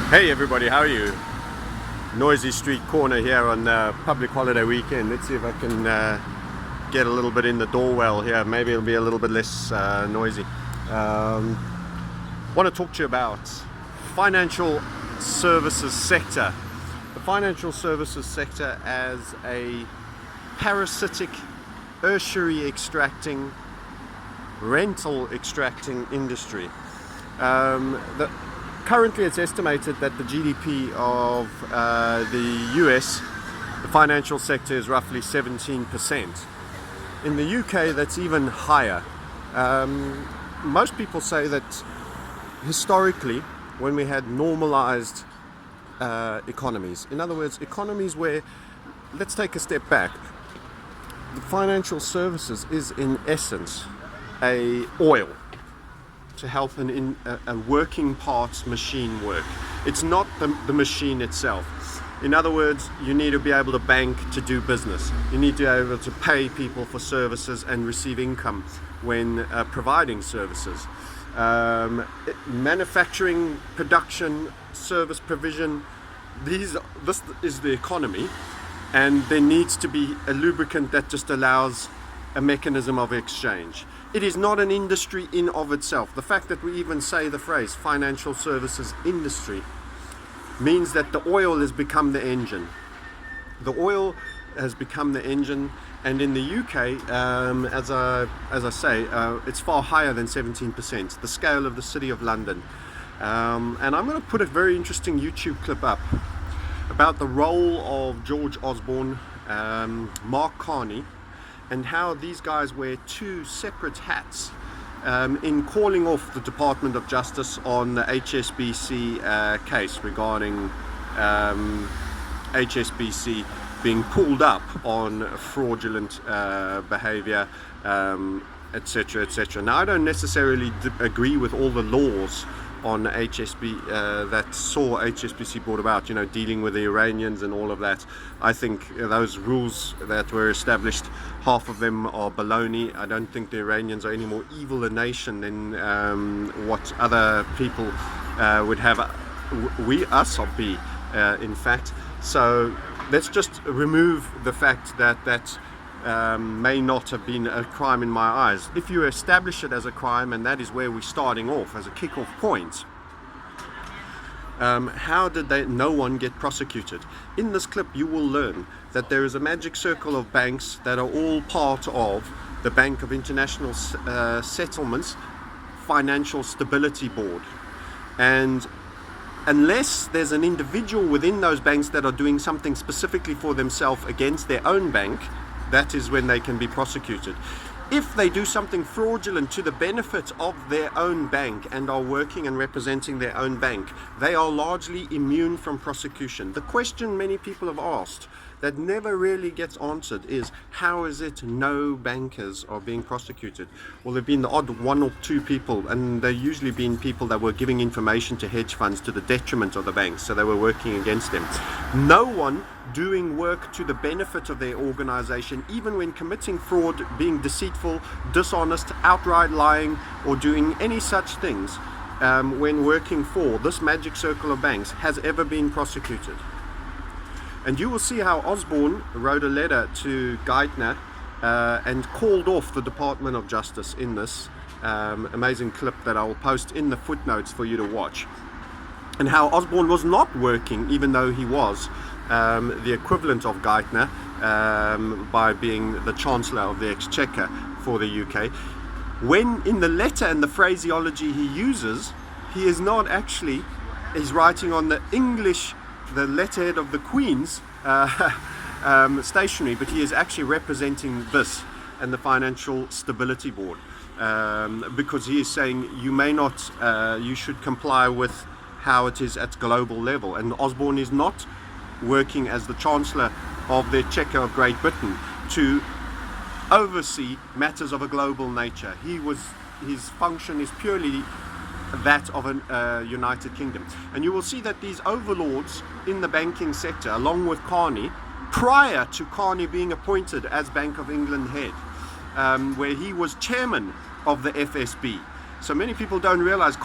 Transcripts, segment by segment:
Hey everybody, how are you? Noisy street corner here on public holiday weekend. Let's see if I can get a little bit in the door well here. Maybe it'll be a little bit less noisy. Want to talk to you about financial services sector. The financial services sector as a parasitic, tertiary extracting, rental extracting industry. Currently it's estimated that the GDP of the US, the financial sector, is roughly 17%. In the UK that's even higher. Most people say that historically, when we had normalized economies, in other words, economies where, let's take a step back, the financial services is in essence a oil to help a working parts machine work. It's not the machine itself. In other words, you need to be able to bank to do business. You need to be able to pay people for services and receive income when providing services. Manufacturing, production, service provision, this is the economy, and there needs to be a lubricant that just allows a mechanism of exchange. It is not an industry in of itself. The fact that we even say the phrase financial services industry means that the oil has become the engine. The oil has become the engine, and in the UK, as I say, it's far higher than 17%, the scale of the City of London. And I'm going to put a very interesting YouTube clip up about the role of George Osborne, Mark Carney, and how these guys wear two separate hats in calling off the Department of Justice on the HSBC case regarding HSBC being pulled up on fraudulent behavior, etc., etc. Now, I don't necessarily agree with all the laws on HSB that saw HSBC brought about, dealing with the Iranians and all of that. I think those rules that were established, half of them are baloney. I don't think the Iranians are any more evil a nation than what other people would have us be, in fact. So let's just remove the fact that may not have been a crime in my eyes. If you establish it as a crime, and that is where we're starting off as a kick-off point, how did no one get prosecuted? In this clip you will learn that there is a magic circle of banks that are all part of the Bank of International Settlements Financial Stability Board, and unless there's an individual within those banks that are doing something specifically for themselves against their own bank, that is when they can be prosecuted. If they do something fraudulent to the benefit of their own bank and are working and representing their own bank, they are largely immune from prosecution. The question many people have asked that never really gets answered is, how is it no bankers are being prosecuted? Well, there have been the odd one or two people, and they've usually been people that were giving information to hedge funds to the detriment of the banks, so they were working against them. No one doing work to the benefit of their organization, even when committing fraud, being deceitful, dishonest, outright lying, or doing any such things, when working for this magic circle of banks, has ever been prosecuted. And you will see how Osborne wrote a letter to Geithner and called off the Department of Justice in this amazing clip that I will post in the footnotes for you to watch. And how Osborne was not working, even though he was the equivalent of Geithner by being the Chancellor of the Exchequer for the UK. When in the letter and the phraseology he uses, he is not actually, he's writing on the English, the letterhead of the Queen's stationery, but he is actually representing this and the Financial Stability Board, because he is saying you may not, you should comply with how it is at global level. And Osborne is not working as the Chancellor of the Exchequer of Great Britain to oversee matters of a global nature. His function is purely that of a United Kingdom. And you will see that these overlords in the banking sector, along with Carney, prior to Carney being appointed as Bank of England head, where he was chairman of the FSB. So many people don't realize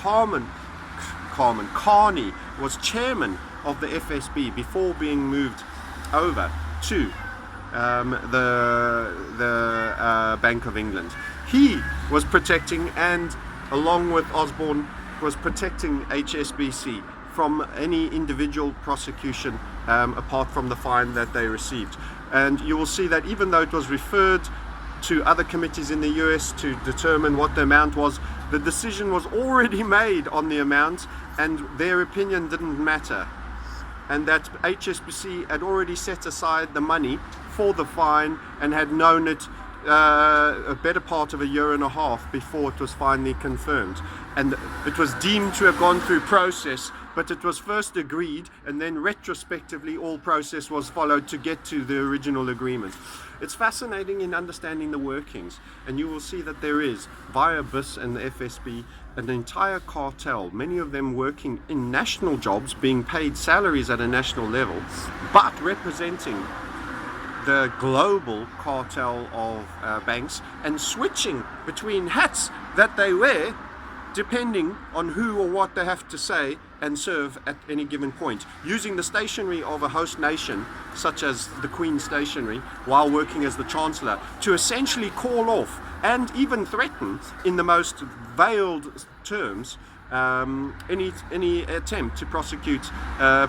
Carmen. Carney was chairman of the FSB before being moved over to the Bank of England. He was protecting, and along with Osborne, was protecting HSBC from any individual prosecution apart from the fine that they received. And you will see that even though it was referred to other committees in the US to determine what the amount was, the decision was already made on the amount, and their opinion didn't matter. And that HSBC had already set aside the money for the fine and had known it a better part of a year and a half before it was finally confirmed. And it was deemed to have gone through process, but it was first agreed, and then retrospectively all process was followed to get to the original agreement. It's fascinating in understanding the workings, and you will see that there is, via BIS and the FSB, an entire cartel, many of them working in national jobs, being paid salaries at a national level, but representing the global cartel of banks, and switching between hats that they wear depending on who or what they have to say and serve at any given point, using the stationery of a host nation such as the Queen's stationery while working as the Chancellor to essentially call off and even threaten in the most veiled terms any attempt to prosecute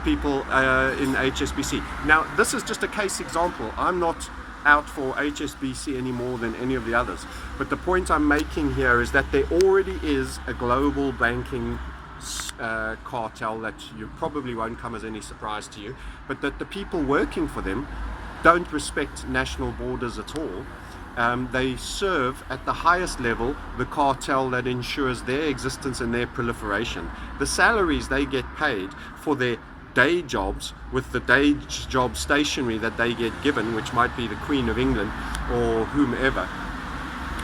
people in HSBC. Now, this is just a case example. I'm not out for HSBC any more than any of the others, but the point I'm making here is that there already is a global banking cartel that you probably won't come as any surprise to you, but that the people working for them don't respect national borders at all. They serve at the highest level the cartel that ensures their existence and their proliferation. The salaries they get paid for their day jobs with the day job stationery that they get given, which might be the Queen of England or whomever,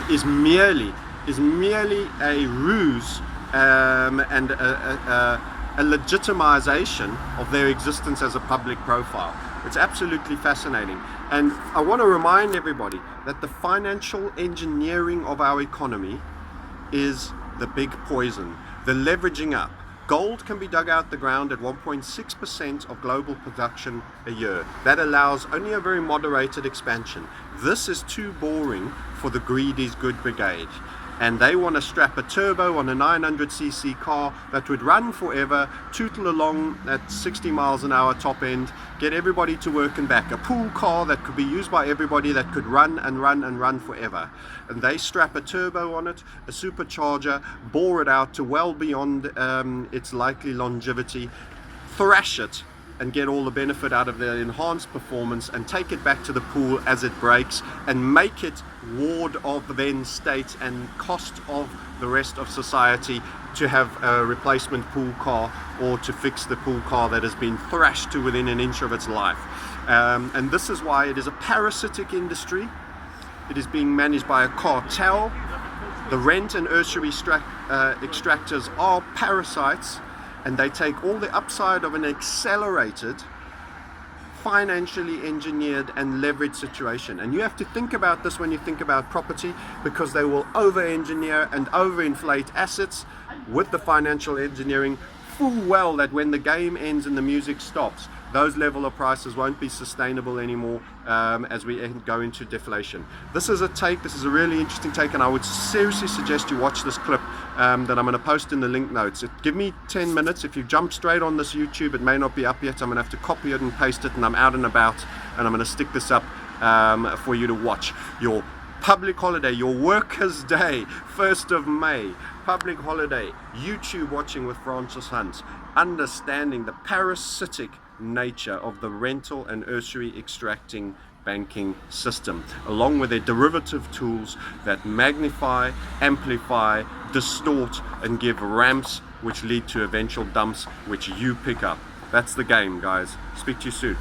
is merely a ruse and a legitimization of their existence as a public profile. It's absolutely fascinating. And I want to remind everybody that the financial engineering of our economy is the big poison, the leveraging up. Gold can be dug out the ground at 1.6% of global production a year. That allows only a very moderated expansion. This is too boring for the greed is good brigade. And they want to strap a turbo on a 900cc car that would run forever, tootle along at 60 miles an hour top end, get everybody to work and back. A pool car that could be used by everybody, that could run and run and run forever. And they strap a turbo on it, a supercharger, bore it out to well beyond its likely longevity, thrash it, and get all the benefit out of the enhanced performance, and take it back to the pool as it breaks, and make it ward of the then state and cost of the rest of society to have a replacement pool car, or to fix the pool car that has been thrashed to within an inch of its life. And this is why it is a parasitic industry. It is being managed by a cartel. The rent and usury extractors are parasites, and they take all the upside of an accelerated, financially engineered and leveraged situation. And you have to think about this when you think about property, because they will over-engineer and overinflate assets with the financial engineering, full well that when the game ends and the music stops, those level of prices won't be sustainable anymore as we go into deflation. This is a really interesting take, and I would seriously suggest you watch this clip that I'm going to post in the link notes. Give me 10 minutes. If you jump straight on this YouTube, it may not be up yet. I'm going to have to copy it and paste it, and I'm out and about, and I'm going to stick this up for you to watch. Your public holiday, your workers' day, 1st of May, public holiday, YouTube watching with Francis Hunt, understanding the parasitic nature of the rental and usury extracting banking system, along with their derivative tools that magnify, amplify, distort, and give ramps which lead to eventual dumps which you pick up. That's the game, guys. Speak to you soon.